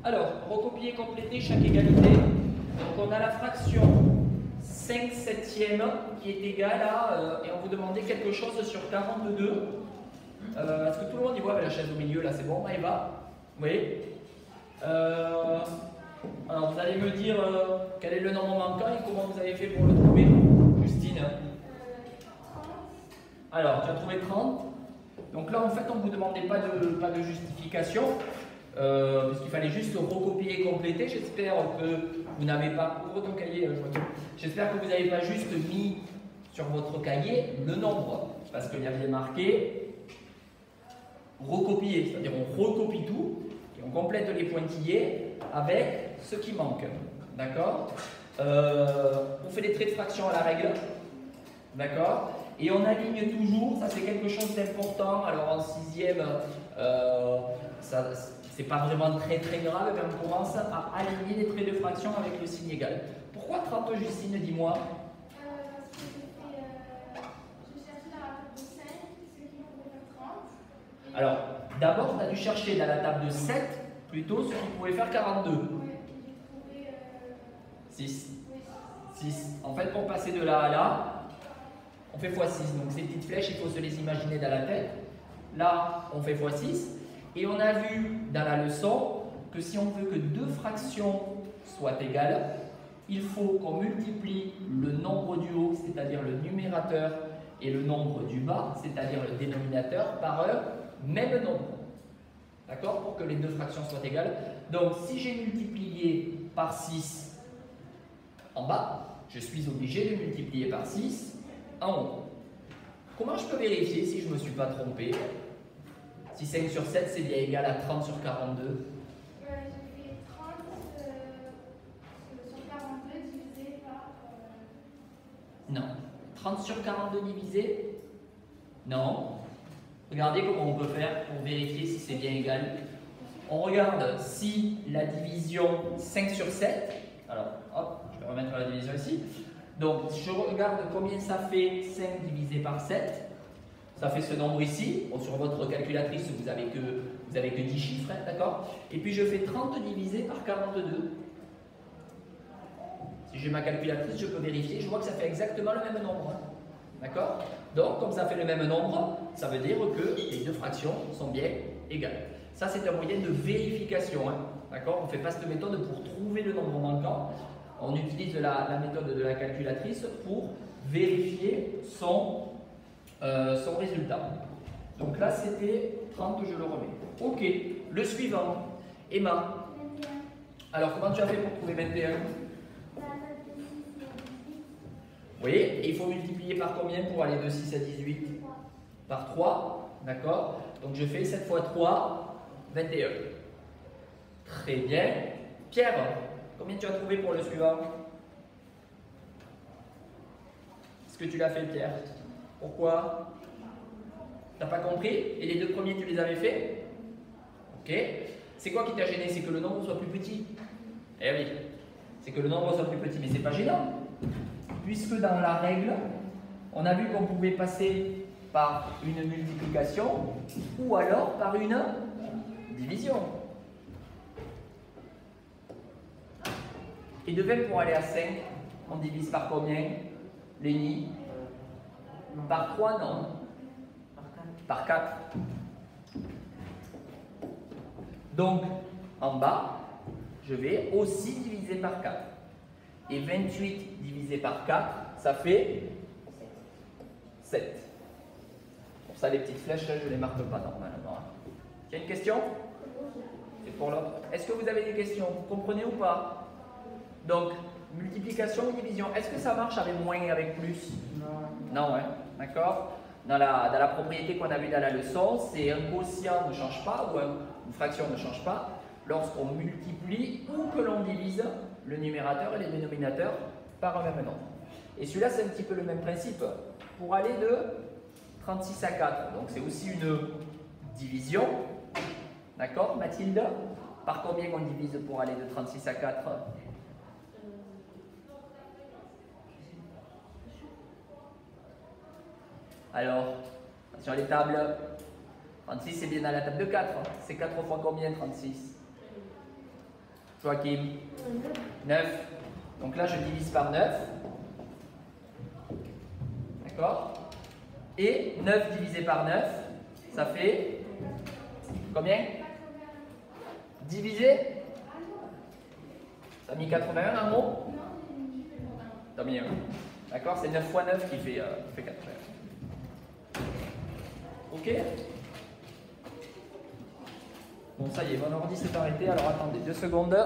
Alors, recopier, compléter chaque égalité. Donc, on a la fraction 5 septièmes qui est égale à, et on vous demandait quelque chose sur 42. Est-ce que tout le monde y voit avec la chaise au milieu là? C'est bon, Maëva? Oui. Alors, vous allez me dire quel est le nombre manquant et comment vous avez fait pour le trouver, Justine? Alors, tu as trouvé 30. Donc là, en fait, on ne vous demandait pas de justification, puisqu'il fallait juste recopier et compléter. J'espère que vous n'avez pas... Ouvre ton cahier, j'espère que vous n'avez pas juste mis sur votre cahier le nombre, parce qu'il y avait marqué recopier, c'est-à-dire on recopie tout et on complète les pointillés avec ce qui manque. D'accord? On fait des traits de fraction à la règle. D'accord? Et on aligne toujours, ça c'est quelque chose d'important. Alors en sixième, c'est pas vraiment très grave, mais on commence à aligner les traits de fraction avec le signe égal. Pourquoi 30, Justine, dis-moi? Parce que je cherchais dans la table de 5, ce qui pouvait faire 30. Alors, d'abord, tu as dû chercher dans la table de 7, plutôt ce qui pouvait faire 42. Oui, j'ai trouvé 6. oui, 6. En fait, pour passer de là à là, on fait x6. Donc, ces petites flèches, il faut se les imaginer dans la tête. Là, on fait x6. Et on a vu dans la leçon que si on veut que deux fractions soient égales, il faut qu'on multiplie le nombre du haut, c'est-à-dire le numérateur, et le nombre du bas, c'est-à-dire le dénominateur, par un même nombre. D'accord? Pour que les deux fractions soient égales. Donc, si j'ai multiplié par 6 en bas, je suis obligé de multiplier par 6 en haut. Comment je peux vérifier si je ne me suis pas trompé? Si 5 sur 7, c'est bien égal à 30 sur 42. j'ai fait 30 sur 42 divisé par... Non. 30 sur 42 divisé? Non. Regardez comment on peut faire pour vérifier si c'est bien égal. On regarde si la division 5 sur 7, alors hop, je vais remettre la division ici. Donc je regarde combien ça fait 5 divisé par 7. Ça fait ce nombre ici. Bon, sur votre calculatrice, vous avez que 10 chiffres, hein, d'accord? Et puis je fais 30 divisé par 42. Si j'ai ma calculatrice, je peux vérifier. Je vois que ça fait exactement le même nombre. Hein, d'accord? Donc, comme ça fait le même nombre, ça veut dire que les deux fractions sont bien égales. Ça, c'est un moyen de vérification. Hein, d'accord? On ne fait pas cette méthode pour trouver le nombre manquant. On utilise la méthode de la calculatrice pour vérifier son résultat. Donc là, c'était 30, je le remets. Ok, le suivant. Emma. 21. Alors, comment tu as fait pour trouver 21? Oui, et il faut multiplier par combien pour aller de 6 à 18? Par 3, d'accord? Donc je fais 7 fois 3, 21. Très bien. Pierre, combien tu as trouvé pour le suivant? Est-ce que tu l'as fait, Pierre? Pourquoi? T'as pas compris? Et les deux premiers, tu les avais fait? Ok. C'est quoi qui t'a gêné? C'est que le nombre soit plus petit. Eh oui, c'est que le nombre soit plus petit, mais c'est pas gênant. Puisque dans la règle, on a vu qu'on pouvait passer par une multiplication ou alors par une division. Et de 20 pour aller à 5, on divise par combien? Lénie? Par 3, non. Par 4. Donc, en bas, je vais aussi diviser par 4. Et 28 divisé par 4, ça fait 7. Pour ça, les petites flèches, je ne les marque pas normalement. Il y a une question? C'est pour l'autre. Est-ce que vous avez des questions? Vous comprenez ou pas? Donc, multiplication ou division, est-ce que ça marche avec moins et avec plus? Non. Non, hein? D'accord? Dans la propriété qu'on a vue dans la leçon, c'est un quotient ne change pas ou une fraction ne change pas lorsqu'on multiplie ou que l'on divise le numérateur et les dénominateurs par un même nombre. Et celui-là, c'est un petit peu le même principe. Pour aller de 36 à 4, donc c'est aussi une division. D'accord, Mathilde? Par combien on divise pour aller de 36 à 4? Alors, sur les tables, 36 c'est bien dans la table de 4. C'est 4 fois combien 36? Joachim? 9. Donc là, je divise par 9. D'accord? Et 9 divisé par 9, ça fait combien? Divisé? T'as mis 81 en mot? T'as mis 1. D'accord? C'est 9 fois 9 qui fait 81. Ok? Bon, ça y est, mon ordi s'est arrêté. Alors attendez 2 secondes.